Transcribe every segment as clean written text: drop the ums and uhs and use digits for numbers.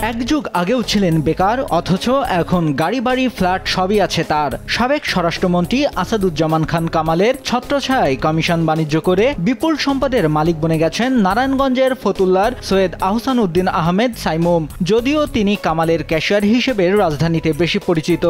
এক যুগ আগেও ছিলেন বেকার, অথচ এখন গাড়ি বাড়ি ফ্ল্যাট সবই আছে তার। সাবেক স্বরাষ্ট্রমন্ত্রী আসাদুজ্জামান খান কামালের ছত্রছায়ায় কমিশন বাণিজ্য করে বিপুল সম্পদের মালিক বনে গেছেন নারায়ণগঞ্জের ফতুল্লার সৈয়দ আহসান উদ্দিন আহমেদ সাইমুম। যদিও তিনি কামালের ক্যাশিয়ার হিসেবে রাজধানীতে বেশি পরিচিত।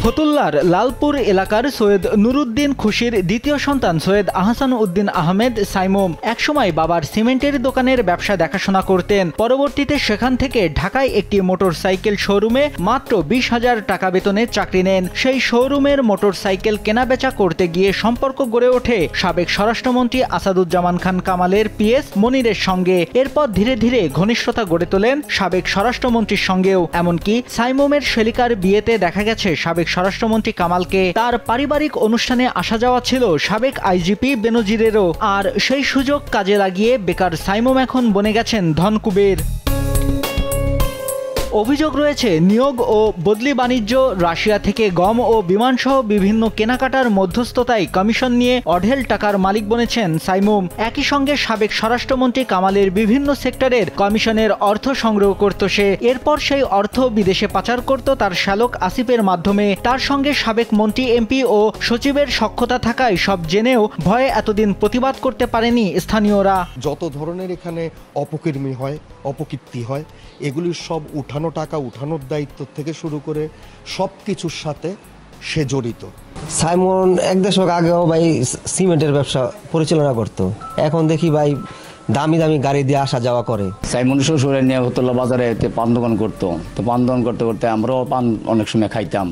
ফতুল্লার লালপুর এলাকার সৈয়দ নুরুদ্দিন খুশির দ্বিতীয় সন্তান সৈয়দ আহসান উদ্দিন আহমেদ সাইমুম একসময় বাবার সিমেন্টের দোকানের ব্যবসা দেখাশোনা করতেন। পরবর্তীতে সেখান থেকে ঢাকায় একটি মোটরসাইকেল শোরুমে মাত্র 20,000 টাকা বেতনে চাকরি নেন। সেই শোরুমের মোটরসাইকেল কেনাবেচা করতে গিয়ে সম্পর্ক গড়ে ওঠে সাবেক স্বরাষ্ট্রমন্ত্রী আসাদুজ্জামান খান কামালের পিএস মনিরের সঙ্গে। এরপর ধীরে ধীরে ঘনিষ্ঠতা গড়ে তোলেন সাবেক স্বরাষ্ট্রমন্ত্রীর সঙ্গেও। এমনকি সাইমুমের শেলিকার বিয়েতে দেখা গেছে সাবেক স্বরাষ্ট্রমন্ত্রী কামালকে। তার পারিবারিক অনুষ্ঠানে আসা যাওয়া ছিল সাবেক আইজিপি বেনজিরেরও। আর সেই সুযোগ কাজে লাগিয়ে বেকার সাইমুম এখন বনে গেছেন ধনকুবের। অভিযোগ রয়েছে নিয়োগ ও বদলি বাণিজ্য, রাশিয়া থেকে গম ও বিমানসহ বিভিন্ন কেনাকাটার মধ্যস্থতায় কমিশন নিয়ে অঢেল টাকার মালিক বনেছেন সাইমুম। একই সঙ্গে সাবেক স্বরাষ্ট্রমন্ত্রী কামালের বিভিন্ন সেক্টরের কমিশনের অর্থ সংগ্রহ করত সে। এরপর সেই অর্থ বিদেশে পাচার করত তার শ্যালক আসিফের মাধ্যমে। তার সঙ্গে সাবেক মন্ত্রী, এমপি ও সচিবের সখ্যতা থাকায় সব জেনেও ভয়ে এতদিন প্রতিবাদ করতে পারেনি স্থানীয়রা। যত ধরনের এখানে অপকর্মী হয়, অপকীর্তি হয়, এগুলির সব টাকা উঠানোর দায়িত্ব থেকে শুরু করে সব কিছুর সাথে সে জড়িত। সাইমন এক দশক আগেও ভাই সিমেন্টের ব্যবসা পরিচালনা করত। এখন দেখি ভাই দামি দামি গাড়ি দিয়ে আসা যাওয়া করে। সাইমন শ্বশুরে নিয়ে ফতুল্লা বাজারে পান দোকান করতো। তো পান দোকান করতে করতে আমরাও পান অনেক সময় খাইতাম।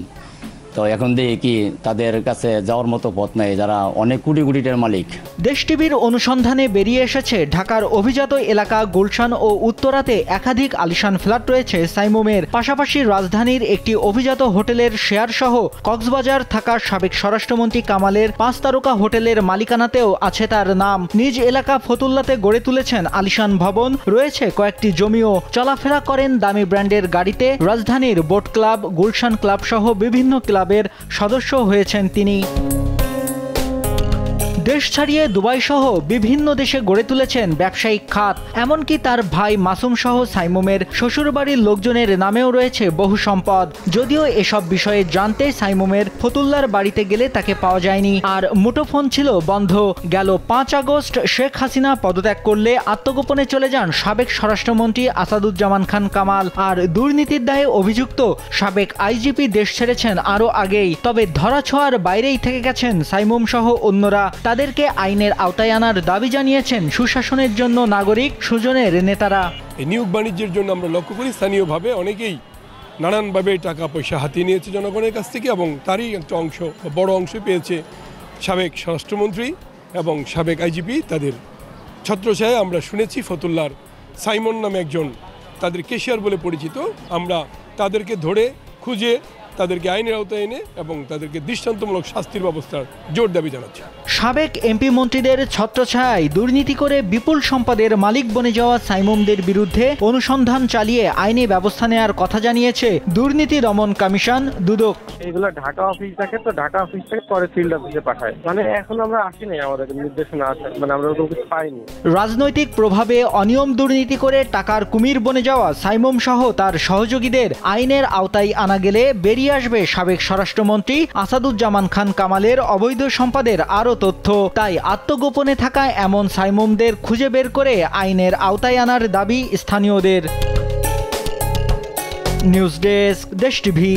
তো এখন দেখি কি তাদের কাছে যাওয়ার মতো পথ নেই, যারা অনেক কোটি কোটি টাকার মালিক। দেশ টিভির অনুসন্ধানে বেরিয়ে এসেছে ঢাকার অভিজাত এলাকা গুলশান ও উত্তরাতে একাধিক আলিশান ফ্ল্যাট রয়েছে সাইমুমের। পাশাপাশি রাজধানীর একটি অভিজাত হোটেলের শেয়ার সহ কক্সবাজার থাকা সাবেক স্বরাষ্ট্রমন্ত্রী কামালের 5 তারকা হোটেলের মালিকানাতেও আছে তার নাম। নিজ এলাকা ফতুল্লাতে গড়ে তুলেছেন আলিশান ভবন, রয়েছে কয়েকটি জমিও। চলাফেরা করেন দামি ব্র্যান্ডের গাড়িতে। রাজধানীর বোট ক্লাব, গুলশান ক্লাব সহ বিভিন্ন ক্লাবের সদস্য হয়েছেন তিনি। দেশ ছাড়িয়ে দুবাই সহ বিভিন্ন দেশে গড়ে তুলেছেন ব্যবসায়িক খাত। এমনকি তার ভাই মাসুম সহ সাইমুমের শ্বশুরবাড়ির লোকজনের নামেও রয়েছে বহু সম্পদ। যদিও এসব বিষয়ে জানতে সাইমুমের ফতুল্লার বাড়িতে গেলে তাকে পাওয়া যায়নি, আর মুঠোফোন ছিল বন্ধ। গেল 5 আগস্ট শেখ হাসিনা পদত্যাগ করলে আত্মগোপনে চলে যান সাবেক স্বরাষ্ট্রমন্ত্রী আসাদুজ্জামান খান কামাল। আর দুর্নীতির দায়ে অভিযুক্ত সাবেক আইজিপি দেশ ছেড়েছেন আরও আগেই। তবে ধরাছোঁয়ার বাইরেই থেকে গেছেন সাইমুম সহ অন্যরা। তাদেরকে আইনের আওতায় আনার দাবি জানিয়েছেন সুশাসনের জন্য নাগরিক সুজনের নেতারা। এই নিয়োগ বাণিজ্যের জন্য আমরা লক্ষ্য করি স্থানীয়ভাবে অনেকেই নানানভাবে টাকা পয়সা হাতিয়ে নিয়েছে জনগণের কাছ থেকে, এবং তারই একটা অংশ, বড় অংশ পেয়েছে সাবেক স্বরাষ্ট্রমন্ত্রী এবং সাবেক আইজিপি। তাদের ছত্রছায়ায় আমরা শুনেছি ফতুল্লার সাইমন নামে একজন তাদের ক্যাশিয়ার বলে পরিচিত। আমরা তাদেরকে ধরে খুঁজে তাদেরকে আইনের আওতায় এনে এবং তাদেরকে দৃষ্টান্তমূলক শাস্তির ব্যবস্থার জোর দাবি জানাচ্ছে। সাবেক এমপি মন্ত্রীদের ছত্রছায়ায় দুর্নীতি করে বিপুল সম্পদের মালিক বনে যাওয়া সাইমুমদের বিরুদ্ধে অনুসন্ধান চালিয়ে আইনি ব্যবস্থা নেওয়ার কথা জানিয়েছে দুর্নীতি দমন কমিশন দুদক। এগুলো ঢাকা অফিস থাকে, তো ঢাকা অফিস থেকে পরে ফিল্ড অফিসে পাঠায়। মানে এখন আমরা আসিনি, আমাদের নির্দেশনা আছে, মানে আমরা তো কিছু পাইনি। রাজনৈতিক প্রভাবে অনিয়ম দুর্নীতি করে টাকার কুমির বনে যাওয়া সাইমুম সহ তার সহযোগীদের আইনের আওতায় আনা গেলে বেরিয়ে আসবে সাবেক স্বরাষ্ট্রমন্ত্রী আসাদুজ্জামান খান কামালের অবৈধ সম্পদের আরও তথ্য। তাই আত্মগোপনে থাকা এমন সাইমুমদের খুঁজে বের করে আইনের আওতায় আনার দাবি স্থানীয়দের। নিউজ ডেস্ক, দেশ টিভি।